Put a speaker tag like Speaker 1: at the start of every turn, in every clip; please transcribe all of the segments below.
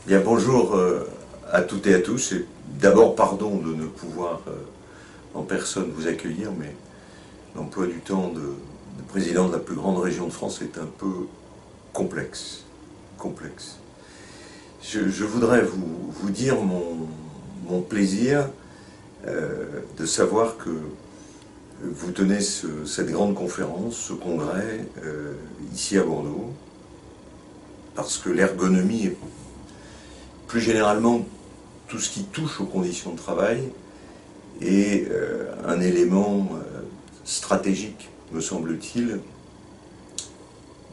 Speaker 1: Bien, bonjour à toutes et à tous. Et d'abord, pardon de ne pouvoir en personne vous accueillir, mais l'emploi du temps de président de la plus grande région de France est un peu complexe. Complexe. Je voudrais vous dire mon plaisir de savoir que vous tenez cette grande conférence, ce congrès, ici à Bordeaux, parce que l'ergonomie est plus généralement tout ce qui touche aux conditions de travail est un élément stratégique, me semble-t-il,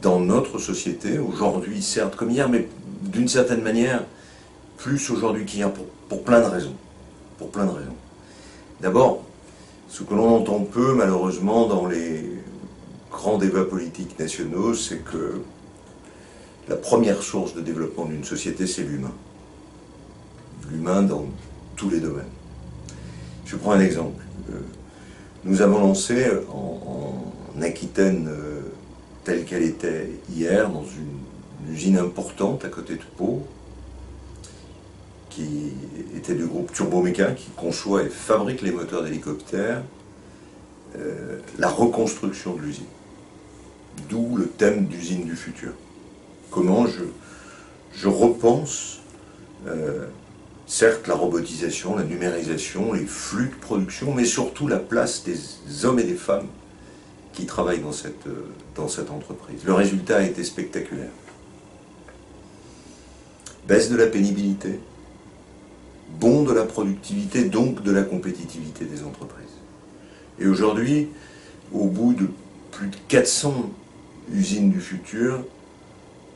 Speaker 1: dans notre société, aujourd'hui certes comme hier, mais d'une certaine manière plus aujourd'hui qu'hier pour plein de raisons. Pour plein de raisons. D'abord, ce que l'on entend peu malheureusement dans les grands débats politiques nationaux, c'est que la première source de développement d'une société, c'est l'humain. L'humain dans tous les domaines. Je prends un exemple. Nous avons lancé en Aquitaine, telle qu'elle était hier, dans une usine importante à côté de Pau, qui était du groupe Turboméca, qui conçoit et fabrique les moteurs d'hélicoptères, la reconstruction de l'usine. D'où le thème d'usine du futur. Comment je repense certes la robotisation, la numérisation, les flux de production, mais surtout la place des hommes et des femmes qui travaillent dans cette entreprise. Le résultat a été spectaculaire. Baisse de la pénibilité, bond de la productivité, donc de la compétitivité des entreprises. Et aujourd'hui, au bout de plus de 400 usines du futur,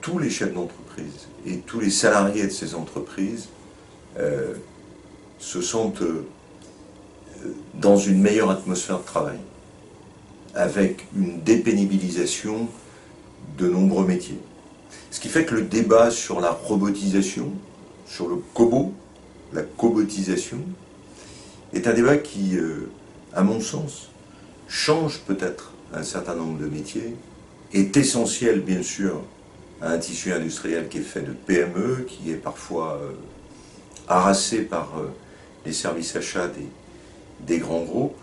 Speaker 1: tous les chefs d'entreprise et tous les salariés de ces entreprises se sentent dans une meilleure atmosphère de travail, avec une dépénibilisation de nombreux métiers. Ce qui fait que le débat sur la robotisation, sur le cobo, la cobotisation, est un débat qui, à mon sens, change peut-être un certain nombre de métiers, est essentiel bien sûr à un tissu industriel qui est fait de PME, qui est parfois harassé par les services achats des grands groupes,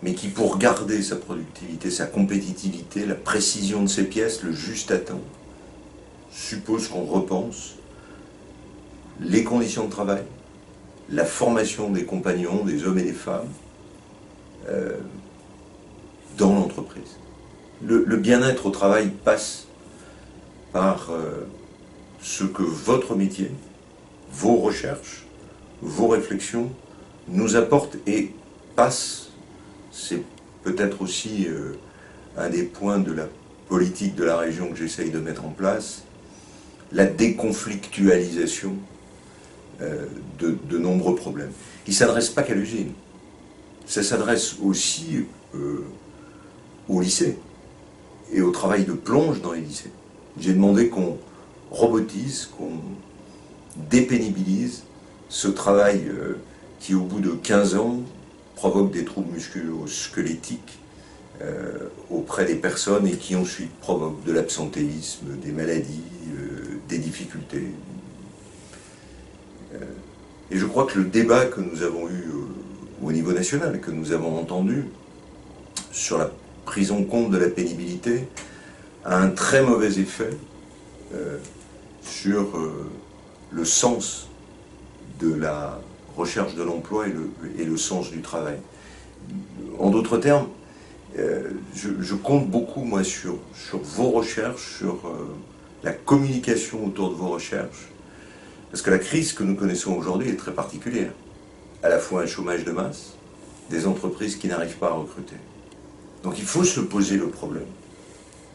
Speaker 1: mais qui, pour garder sa productivité, sa compétitivité, la précision de ses pièces, le juste à temps, suppose qu'on repense les conditions de travail, la formation des compagnons, des hommes et des femmes, dans l'entreprise. Le bien-être au travail passe par ce que votre métier, vos recherches, vos réflexions nous apportent et passent, c'est peut-être aussi un des points de la politique de la région que j'essaye de mettre en place, la déconflictualisation de nombreux problèmes. Il ne s'adresse pas qu'à l'usine, ça s'adresse aussi au lycée et au travail de plonge dans les lycées. J'ai demandé qu'on robotise, qu'on dépénibilise ce travail qui, au bout de 15 ans, provoque des troubles musculo-squelettiques auprès des personnes et qui ensuite provoque de l'absentéisme, des maladies, des difficultés. Et je crois que le débat que nous avons eu au niveau national, que nous avons entendu sur la prise en compte de la pénibilité, a un très mauvais effet sur le sens de la recherche de l'emploi et le sens du travail. En d'autres termes, je compte beaucoup, moi, sur vos recherches, sur la communication autour de vos recherches, parce que la crise que nous connaissons aujourd'hui est très particulière. À la fois un chômage de masse, des entreprises qui n'arrivent pas à recruter. Donc il faut se poser le problème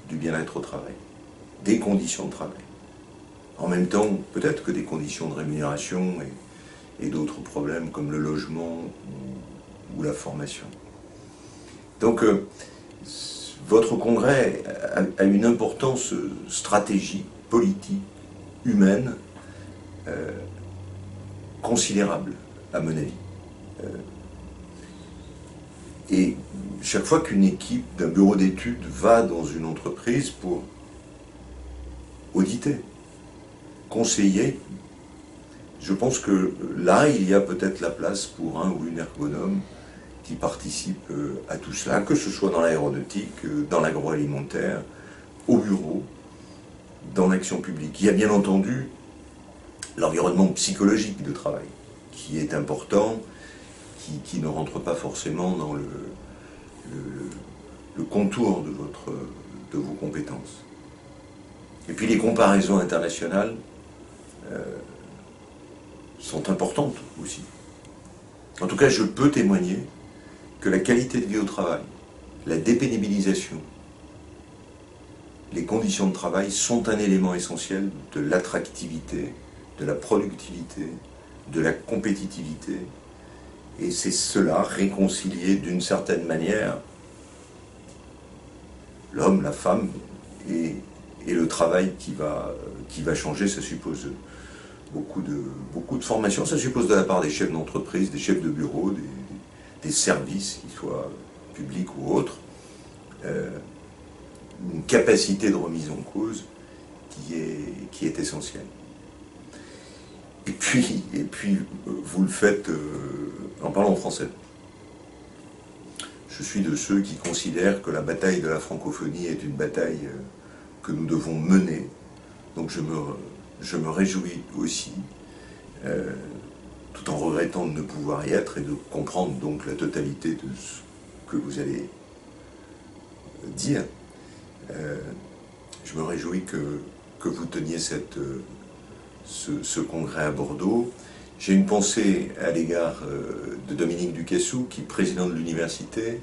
Speaker 1: du bien-être au travail, des conditions de travail. En même temps, peut-être que des conditions de rémunération et d'autres problèmes comme le logement ou la formation. Donc, votre congrès a une importance stratégique, politique, humaine, considérable, à mon avis. Et chaque fois qu'une équipe d'un bureau d'études va dans une entreprise pour auditer, conseiller. Je pense que là, il y a peut-être la place pour un ou une ergonome qui participe à tout cela, que ce soit dans l'aéronautique, dans l'agroalimentaire, au bureau, dans l'action publique. Il y a bien entendu l'environnement psychologique de travail, qui est important, qui ne rentre pas forcément dans le contour de vos compétences. Et puis les comparaisons internationales sont importantes aussi. En tout cas, je peux témoigner que la qualité de vie au travail, la dépénibilisation, les conditions de travail sont un élément essentiel de l'attractivité, de la productivité, de la compétitivité. Et c'est cela, réconcilier d'une certaine manière l'homme, la femme et le travail qui va changer. Ça suppose beaucoup de formation, ça suppose de la part des chefs d'entreprise, des chefs de bureau, des services, qu'ils soient publics ou autres, une capacité de remise en cause qui est essentielle. Et puis vous le faites en parlant français. Je suis de ceux qui considèrent que la bataille de la francophonie est une bataille que nous devons mener. Donc je me réjouis aussi, tout en regrettant de ne pouvoir y être et de comprendre donc la totalité de ce que vous allez dire. Je me réjouis que vous teniez ce congrès à Bordeaux. J'ai une pensée à l'égard de Dominique Ducassou, qui, président de l'université,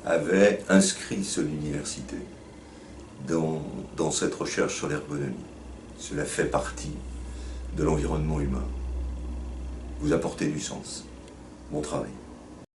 Speaker 1: avait inscrit son université dans cette recherche sur l'ergonomie. Cela fait partie de l'environnement humain. Vous apportez du sens. Bon travail.